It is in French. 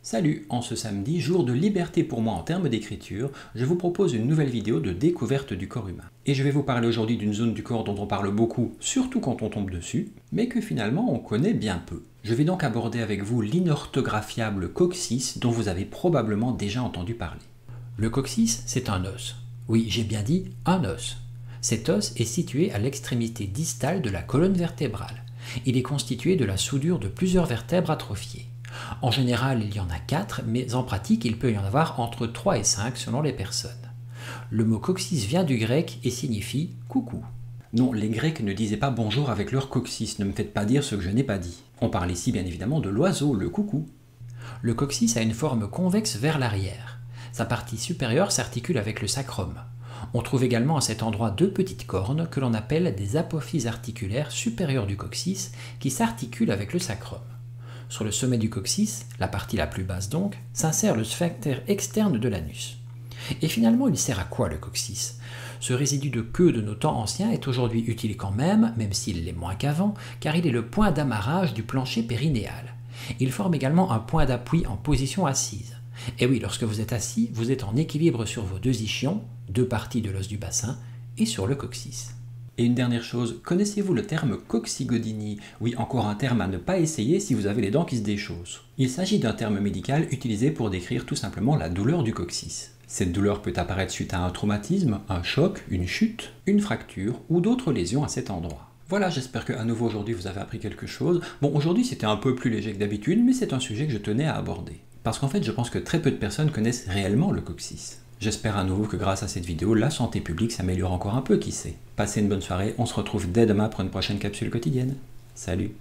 Salut, en ce samedi, jour de liberté pour moi en termes d'écriture, je vous propose une nouvelle vidéo de découverte du corps humain. Et je vais vous parler aujourd'hui d'une zone du corps dont on parle beaucoup, surtout quand on tombe dessus, mais que finalement on connaît bien peu. Je vais donc aborder avec vous l'inorthographiable coccyx dont vous avez probablement déjà entendu parler. Le coccyx, c'est un os. Oui, j'ai bien dit un os. Cet os est situé à l'extrémité distale de la colonne vertébrale. Il est constitué de la soudure de plusieurs vertèbres atrophiées. En général, il y en a 4, mais en pratique, il peut y en avoir entre 3 et 5 selon les personnes. Le mot coccyx vient du grec et signifie « coucou ». Non, les Grecs ne disaient pas bonjour avec leur coccyx, ne me faites pas dire ce que je n'ai pas dit. On parle ici bien évidemment de l'oiseau, le coucou. Le coccyx a une forme convexe vers l'arrière. Sa partie supérieure s'articule avec le sacrum. On trouve également à cet endroit 2 petites cornes que l'on appelle des apophyses articulaires supérieures du coccyx qui s'articulent avec le sacrum. Sur le sommet du coccyx, la partie la plus basse donc, s'insère le sphincter externe de l'anus. Et finalement, il sert à quoi le coccyx? Ce résidu de queue de nos temps anciens est aujourd'hui utile quand même s'il l'est moins qu'avant, car il est le point d'amarrage du plancher périnéal. Il forme également un point d'appui en position assise. Et oui, lorsque vous êtes assis, vous êtes en équilibre sur vos 2 ischions, 2 parties de l'os du bassin, et sur le coccyx. Et une dernière chose, connaissez-vous le terme coccygodynie? Oui, encore un terme à ne pas essayer si vous avez les dents qui se déchaussent. Il s'agit d'un terme médical utilisé pour décrire tout simplement la douleur du coccyx. Cette douleur peut apparaître suite à un traumatisme, un choc, une chute, une fracture ou d'autres lésions à cet endroit. Voilà, j'espère qu'à nouveau aujourd'hui vous avez appris quelque chose. Bon, aujourd'hui c'était un peu plus léger que d'habitude, mais c'est un sujet que je tenais à aborder. Parce qu'en fait, je pense que très peu de personnes connaissent réellement le coccyx. J'espère à nouveau que grâce à cette vidéo, la santé publique s'améliore encore un peu, qui sait. Passez une bonne soirée, on se retrouve dès demain pour une prochaine capsule quotidienne. Salut!